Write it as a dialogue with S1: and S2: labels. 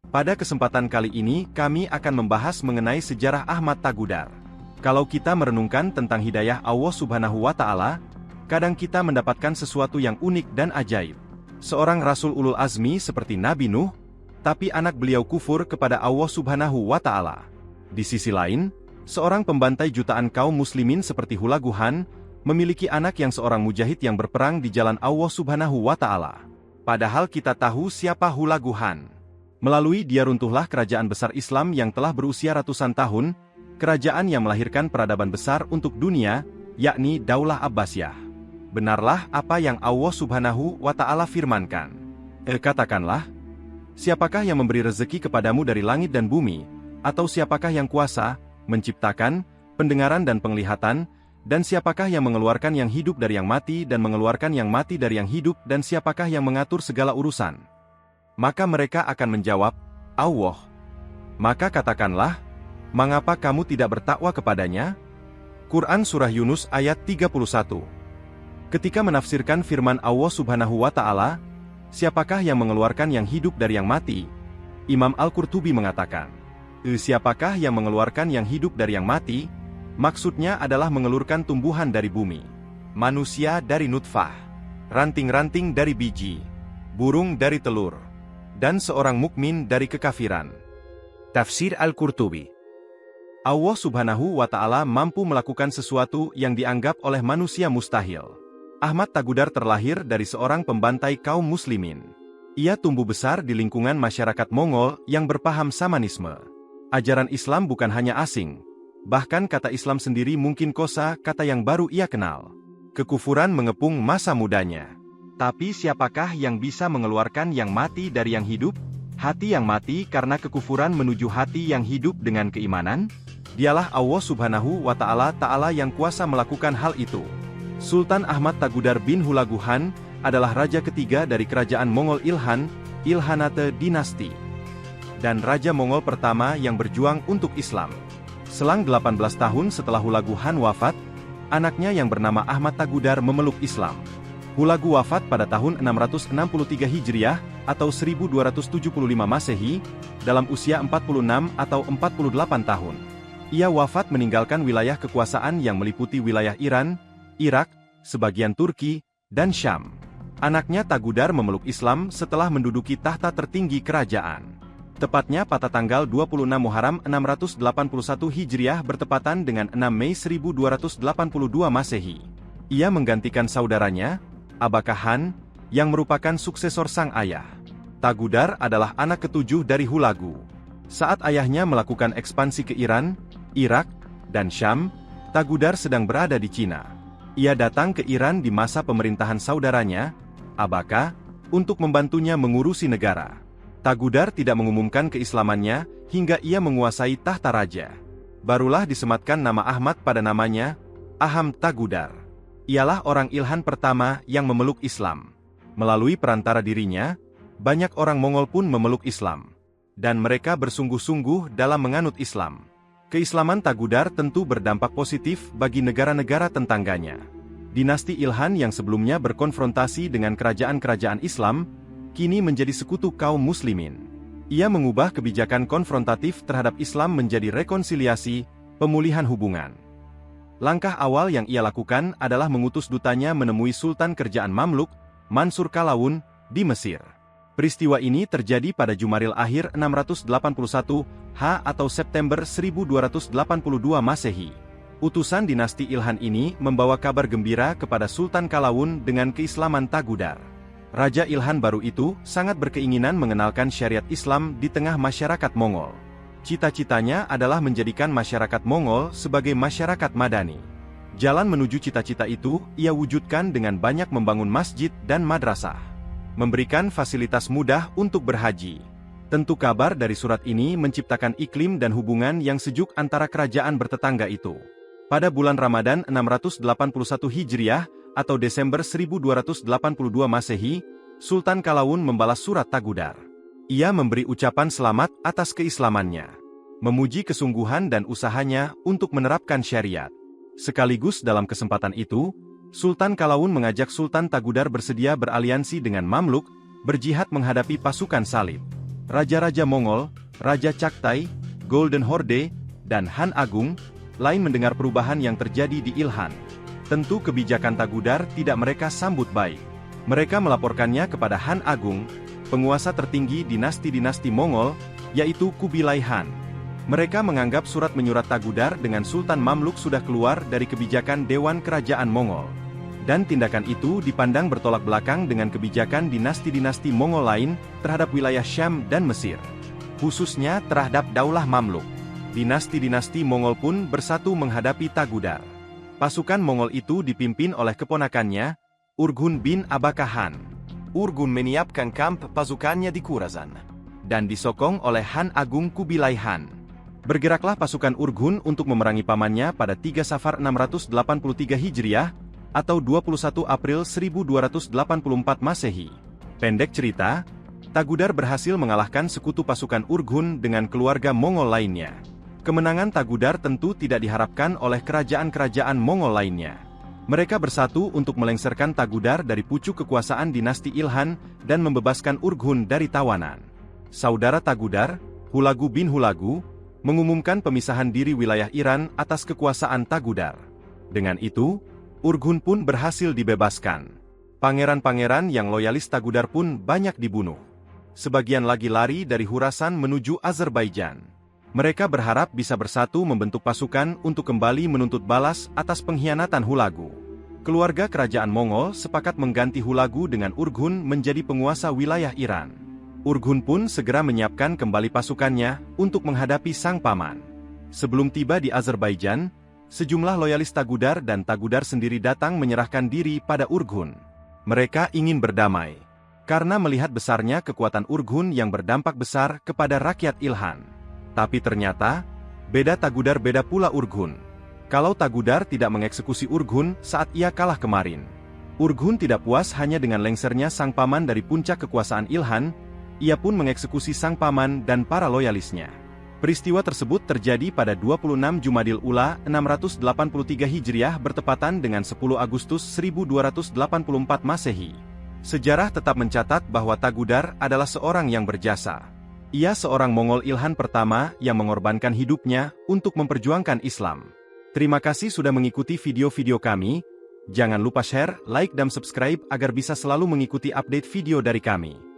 S1: Pada kesempatan kali ini kami akan membahas mengenai sejarah Ahmad Tagudar. Kalau kita merenungkan tentang hidayah Allah Subhanahu wa Ta'ala, kadang kita mendapatkan sesuatu yang unik dan ajaib. Seorang Rasul Ulul Azmi seperti Nabi Nuh, tapi anak beliau kufur kepada Allah Subhanahu wa Ta'ala. Di sisi lain, seorang pembantai jutaan kaum muslimin seperti Hulaguhan, memiliki anak yang seorang mujahid yang berperang di jalan Allah Subhanahu wa Ta'ala. Padahal kita tahu siapa Hulaguhan. Melalui dia runtuhlah kerajaan besar Islam yang telah berusia ratusan tahun, kerajaan yang melahirkan peradaban besar untuk dunia, yakni Daulah Abbasiyah. Benarlah apa yang Allah Subhanahu wa Ta'ala firmankan. Katakanlah, siapakah yang memberi rezeki kepadamu dari langit dan bumi, atau siapakah yang kuasa, menciptakan, pendengaran dan penglihatan, dan siapakah yang mengeluarkan yang hidup dari yang mati dan mengeluarkan yang mati dari yang hidup, dan siapakah yang mengatur segala urusan? Maka mereka akan menjawab, Allah. Maka katakanlah, mengapa kamu tidak bertakwa kepadanya? Quran Surah Yunus ayat 31. Ketika menafsirkan firman Allah Subhanahu wa Ta'ala, siapakah yang mengeluarkan yang hidup dari yang mati? Imam Al-Qurtubi mengatakan, siapakah yang mengeluarkan yang hidup dari yang mati? Maksudnya adalah mengelurkan tumbuhan dari bumi, manusia dari nutfah, ranting-ranting dari biji, burung dari telur, dan seorang mukmin dari kekafiran. Tafsir Al-Qurtubi. Allah Subhanahu wa Ta'ala mampu melakukan sesuatu yang dianggap oleh manusia mustahil. Ahmad Tagudar terlahir dari seorang pembantai kaum muslimin. Ia tumbuh besar di lingkungan masyarakat Mongol yang berpaham Shamanisme. Ajaran Islam bukan hanya asing, bahkan kata Islam sendiri mungkin kosa kata yang baru ia kenal. Kekufuran mengepung masa mudanya. Tapi siapakah yang bisa mengeluarkan yang mati dari yang hidup? Hati yang mati karena kekufuran menuju hati yang hidup dengan keimanan? Dialah Allah Subhanahu wa Ta'ala yang kuasa melakukan hal itu. Sultan Ahmad Tagudar bin Hulaguhan adalah raja ketiga dari kerajaan Mongol Ilhanate dinasti, dan raja Mongol pertama yang berjuang untuk Islam. Selang 18 tahun setelah Hulaguhan wafat, anaknya yang bernama Ahmad Tagudar memeluk Islam. Hulagu wafat pada tahun 663 Hijriah atau 1275 Masehi, dalam usia 46 atau 48 tahun. Ia wafat meninggalkan wilayah kekuasaan yang meliputi wilayah Iran, Irak, sebagian Turki, dan Syam. Anaknya Tagudar memeluk Islam setelah menduduki tahta tertinggi kerajaan. Tepatnya pada tanggal 26 Muharram 681 Hijriah bertepatan dengan 6 Mei 1282 Masehi. Ia menggantikan saudaranya, Abakahan, yang merupakan suksesor sang ayah. Tagudar adalah anak ketujuh dari Hulagu. Saat ayahnya melakukan ekspansi ke Iran, Irak, dan Syam, Tagudar sedang berada di Cina. Ia datang ke Iran di masa pemerintahan saudaranya, Abaka, untuk membantunya mengurusi negara. Tagudar tidak mengumumkan keislamannya hingga ia menguasai tahta raja. Barulah disematkan nama Ahmad pada namanya, Aham Tagudar. Ialah orang Ilhan pertama yang memeluk Islam. Melalui perantara dirinya, banyak orang Mongol pun memeluk Islam. Dan mereka bersungguh-sungguh dalam menganut Islam. Keislaman Tagudar tentu berdampak positif bagi negara-negara tetangganya. Dinasti Ilhan yang sebelumnya berkonfrontasi dengan kerajaan-kerajaan Islam, kini menjadi sekutu kaum muslimin. Ia mengubah kebijakan konfrontatif terhadap Islam menjadi rekonsiliasi, pemulihan hubungan. Langkah awal yang ia lakukan adalah mengutus dutanya menemui Sultan Kerajaan Mamluk, Mansur Kalawun, di Mesir. Peristiwa ini terjadi pada Jumadil Akhir 681 H atau September 1282 Masehi. Utusan dinasti Ilhan ini membawa kabar gembira kepada Sultan Kalawun dengan keislaman Tagudar. Raja Ilhan baru itu sangat berkeinginan mengenalkan syariat Islam di tengah masyarakat Mongol. Cita-citanya adalah menjadikan masyarakat Mongol sebagai masyarakat madani. Jalan menuju cita-cita itu ia wujudkan dengan banyak membangun masjid dan madrasah. Memberikan fasilitas mudah untuk berhaji. Tentu kabar dari surat ini menciptakan iklim dan hubungan yang sejuk antara kerajaan bertetangga itu. Pada bulan Ramadan 681 Hijriah atau Desember 1282 Masehi, Sultan Kalawun membalas surat Tagudar. Ia memberi ucapan selamat atas keislamannya, memuji kesungguhan dan usahanya untuk menerapkan syariat. Sekaligus dalam kesempatan itu, Sultan Kalawun mengajak Sultan Tagudar bersedia beraliansi dengan Mamluk, berjihad menghadapi pasukan salib. Raja-raja Mongol, Raja Chagtai, Golden Horde, dan Han Agung, lain mendengar perubahan yang terjadi di Ilhan. Tentu kebijakan Tagudar tidak mereka sambut baik. Mereka melaporkannya kepada Han Agung, penguasa tertinggi dinasti-dinasti Mongol, yaitu Kubilai Han. Mereka menganggap surat menyurat Tagudar dengan Sultan Mamluk sudah keluar dari kebijakan Dewan Kerajaan Mongol. Dan tindakan itu dipandang bertolak belakang dengan kebijakan dinasti-dinasti Mongol lain terhadap wilayah Syam dan Mesir. Khususnya terhadap Daulah Mamluk. Dinasti-dinasti Mongol pun bersatu menghadapi Tagudar. Pasukan Mongol itu dipimpin oleh keponakannya, Urgun bin Abaka Han. Urgun menyiapkan kamp pasukannya di Khorasan dan disokong oleh Han Agung Kubilai Han. Bergeraklah pasukan Urgun untuk memerangi pamannya pada 3 Safar 683 Hijriah, atau 21 April 1284 Masehi. Pendek cerita, Tagudar berhasil mengalahkan sekutu pasukan Urgun dengan keluarga Mongol lainnya. Kemenangan Tagudar tentu tidak diharapkan oleh kerajaan-kerajaan Mongol lainnya. Mereka bersatu untuk melengsarkan Tagudar dari pucuk kekuasaan dinasti Ilhan dan membebaskan Urgun dari tawanan. Saudara Tagudar, Hulagu bin Hulagu, mengumumkan pemisahan diri wilayah Iran atas kekuasaan Tagudar. Dengan itu, Urgun pun berhasil dibebaskan. Pangeran-pangeran yang loyalis Tagudar pun banyak dibunuh. Sebagian lagi lari dari Khorasan menuju Azerbaijan. Mereka berharap bisa bersatu membentuk pasukan untuk kembali menuntut balas atas pengkhianatan Hulagu. Keluarga kerajaan Mongol sepakat mengganti Hulagu dengan Urgun menjadi penguasa wilayah Iran. Urgun pun segera menyiapkan kembali pasukannya untuk menghadapi sang paman. Sebelum tiba di Azerbaijan, sejumlah loyalis Tagudar dan Tagudar sendiri datang menyerahkan diri pada Urgun. Mereka ingin berdamai, karena melihat besarnya kekuatan Urgun yang berdampak besar kepada rakyat Ilhan. Tapi ternyata, beda Tagudar beda pula Urgun. Kalau Tagudar tidak mengeksekusi Urgun saat ia kalah kemarin. Urgun tidak puas hanya dengan lengsernya sang paman dari puncak kekuasaan Ilhan, ia pun mengeksekusi sang paman dan para loyalisnya. Peristiwa tersebut terjadi pada 26 Jumadil Ula 683 Hijriah bertepatan dengan 10 Agustus 1284 Masehi. Sejarah tetap mencatat bahwa Tagudar adalah seorang yang berjasa. Ia seorang Mongol Ilhan pertama yang mengorbankan hidupnya untuk memperjuangkan Islam. Terima kasih sudah mengikuti video-video kami. Jangan lupa share, like dan subscribe agar bisa selalu mengikuti update video dari kami.